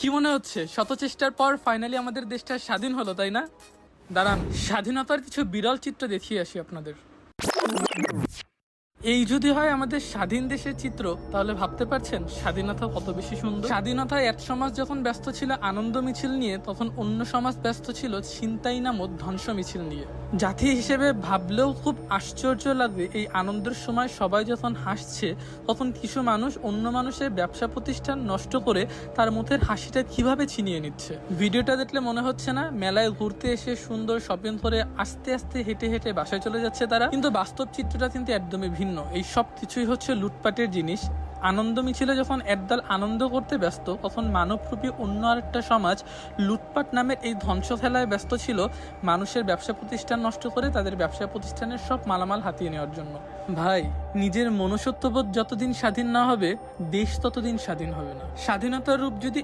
কি মনে হচ্ছে শত চেষ্টার পর ফাইনালি আমাদের দেশটা স্বাধীন হলো, তাই না? দাঁড়ান, স্বাধীনতার কিছু বিরল চিত্র দেখিয়ে আসি আপনাদের। এই যদি হয় আমাদের স্বাধীন দেশের চিত্র, তাহলে ভাবতে পারছেন স্বাধীনতা কত বেশি সুন্দর। স্বাধীনতায় এক সমাজ যখন ব্যস্ত ছিল আনন্দ মিছিল নিয়ে, তখন অন্য সমাজ ব্যস্ত ছিল ছিনতাই নামক ধ্বংস মিছিল নিয়ে। জাতি হিসেবে ভাবলেও খুব আশ্চর্য লাগবে, এই আনন্দের সময় সবাই যখন হাসছে, তখন কিছু মানুষ অন্য মানুষের ব্যবসা প্রতিষ্ঠান নষ্ট করে তার মুখের হাসিটা কিভাবে ছিনিয়ে নিচ্ছে। ভিডিওটা দেখলে মনে হচ্ছে না মেলায় ঘুরতে এসে সুন্দর শপিং করে আস্তে আস্তে হেঁটে হেঁটে বাসায় চলে যাচ্ছে তারা? কিন্তু বাস্তব চিত্রটা কিন্তু একদমই ভিন্ন। এই সব কিছুই হচ্ছে লুটপাটের জিনিস। আনন্দ মিছিলে যখন একদল আনন্দ করতে ব্যস্ত, তখন মানবরূপী অন্য আরেকটা সমাজ লুটপাট নামের এই ধ্বংস খেলায় ব্যস্ত ছিল, মানুষের ব্যবসা প্রতিষ্ঠান নষ্ট করে তাদের ব্যবসা প্রতিষ্ঠানের সব মালামাল হাতিয়ে নেওয়ার জন্য। ভাই, নিজের মনুষ্যত্ববোধ যতদিন স্বাধীন না হবে, দেশ ততদিন স্বাধীন হবে না। স্বাধীনতার রূপ যদি